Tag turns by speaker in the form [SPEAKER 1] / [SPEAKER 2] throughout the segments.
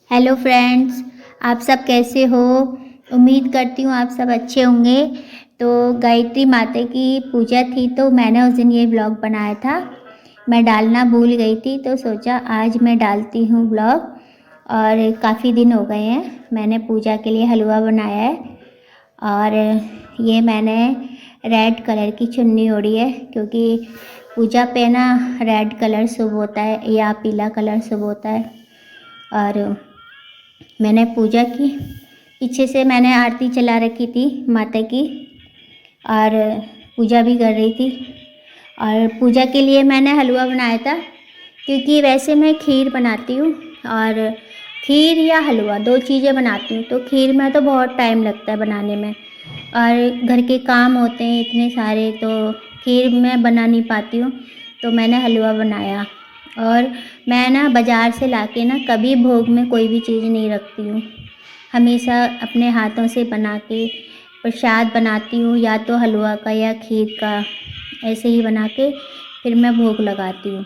[SPEAKER 1] Hello friends, आप सब कैसे हो। उम्मीद करती हूँ आप सब अच्छे होंगे। तो गायत्री माता की पूजा थी तो मैंने उस दिन ये ब्लॉग बनाया था। मैं डालना भूल गई थी तो सोचा आज मैं डालती हूँ ब्लॉग। और काफ़ी दिन हो गए हैं मैंने पूजा के लिए हलवा बनाया है। और ये मैंने रेड कलर की चुन्नी ओढ़ी है क्योंकि पूजा पे ना रेड कलर शुभ होता है या पीला कलर शुभ होता है। और मैंने पूजा की, पीछे से मैंने आरती चला रखी थी माता की और पूजा भी कर रही थी। और पूजा के लिए मैंने हलवा बनाया था क्योंकि वैसे मैं खीर बनाती हूँ और खीर या हलवा दो चीज़ें बनाती हूँ। तो खीर में तो बहुत टाइम लगता है बनाने में और घर के काम होते हैं इतने सारे, तो खीर मैं बना नहीं पाती हूँ। तो मैंने हलवा बनाया। और मैं ना बाज़ार से लाके ना कभी भोग में कोई भी चीज़ नहीं रखती हूँ, हमेशा अपने हाथों से बना के प्रसाद बनाती हूँ, या तो हलवा का या खीर का, ऐसे ही बना के फिर मैं भोग लगाती हूँ।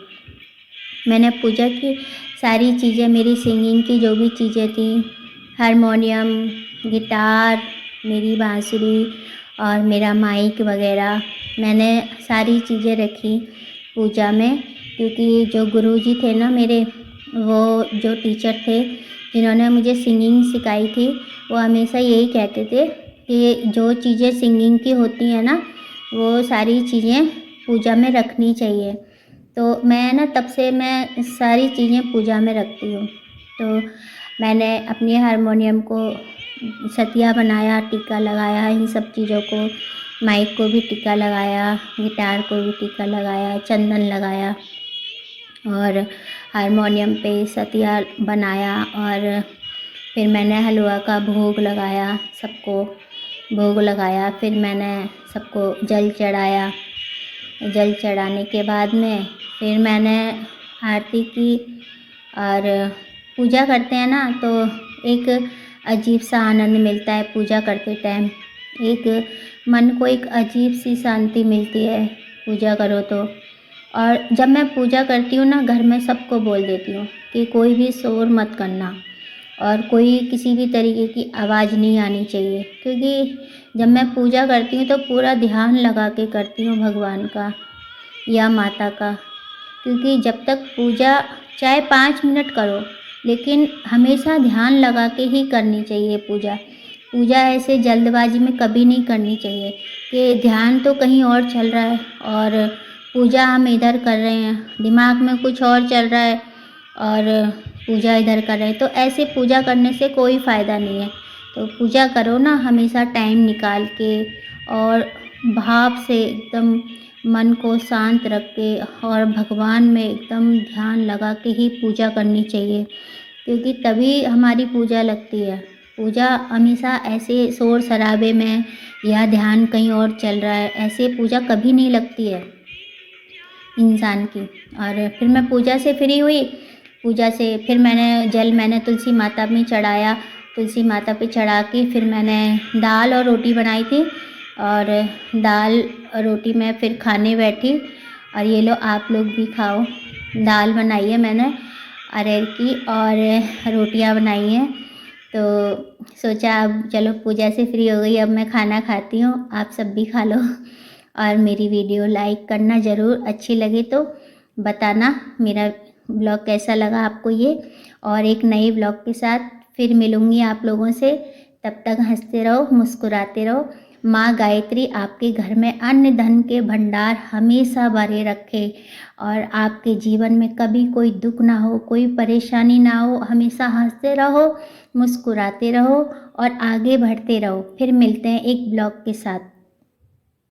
[SPEAKER 1] मैंने पूजा की सारी चीज़ें, मेरी सिंगिंग की जो भी चीज़ें थी, हारमोनियम, गिटार, मेरी बांसुरी और मेरा माइक वगैरह, मैंने सारी चीज़ें रखी पूजा में। क्योंकि जो गुरुजी थे ना मेरे, वो जो टीचर थे जिन्होंने मुझे सिंगिंग सिखाई थी, वो हमेशा यही कहते थे कि जो चीज़ें सिंगिंग की होती हैं ना, वो सारी चीज़ें पूजा में रखनी चाहिए। तो मैं ना तब से मैं सारी चीज़ें पूजा में रखती हूँ। तो मैंने अपने हारमोनियम को सतिया बनाया, टीका लगाया, इन सब चीज़ों को, माइक को भी टीका लगाया, गिटार को भी टीका लगाया, चंदन लगाया और हारमोनियम पे सतिया बनाया। और फिर मैंने हलवा का भोग लगाया, सबको भोग लगाया। फिर मैंने सबको जल चढ़ाया। जल चढ़ाने के बाद में फिर मैंने आरती की। और पूजा करते हैं ना तो एक अजीब सा आनंद मिलता है पूजा करते टाइम। एक मन को एक अजीब सी शांति मिलती है पूजा करो तो। और जब मैं पूजा करती हूँ ना, घर में सबको बोल देती हूँ कि कोई भी शोर मत करना और कोई किसी भी तरीके की आवाज़ नहीं आनी चाहिए। क्योंकि जब मैं पूजा करती हूँ तो पूरा ध्यान लगा के करती हूँ भगवान का या माता का। क्योंकि जब तक पूजा चाहे 5 मिनट करो, लेकिन हमेशा ध्यान लगा के ही करनी चाहिए पूजा। पूजा ऐसे जल्दबाजी में कभी नहीं करनी चाहिए कि ध्यान तो कहीं और चल रहा है और पूजा हम इधर कर रहे हैं, दिमाग में कुछ और चल रहा है और पूजा इधर कर रहे हैं। तो ऐसे पूजा करने से कोई फ़ायदा नहीं है। तो पूजा करो ना हमेशा टाइम निकाल के और भाव से, एकदम मन को शांत रख के और भगवान में एकदम ध्यान लगा के ही पूजा करनी चाहिए। क्योंकि तभी हमारी पूजा लगती है। पूजा हमेशा ऐसे शोर शराबे में या ध्यान कहीं और चल रहा है, ऐसे पूजा कभी नहीं लगती है इंसान की। और फिर मैं पूजा से फ्री हुई। पूजा से फिर मैंने तुलसी माता में चढ़ाया। तुलसी माता पे चढ़ा के फिर मैंने दाल और रोटी बनाई थी और दाल और रोटी मैं फिर खाने बैठी। और ये लो आप लोग भी खाओ। दाल बनाई है मैंने अरहर की और रोटियां बनाई हैं। तो सोचा अब चलो पूजा से फ्री हो गई, अब मैं खाना खाती हूँ, आप सब भी खा लो। और मेरी वीडियो लाइक करना ज़रूर, अच्छी लगे तो बताना मेरा ब्लॉग कैसा लगा आपको ये। और एक नए ब्लॉग के साथ फिर मिलूँगी आप लोगों से। तब तक हंसते रहो, मुस्कुराते रहो। माँ गायत्री आपके घर में अन्न धन के भंडार हमेशा भरे रखे और आपके जीवन में कभी कोई दुख ना हो, कोई परेशानी ना हो। हमेशा हंसते रहो, मुस्कुराते रहो और आगे बढ़ते रहो। फिर मिलते हैं एक ब्लॉग के साथ।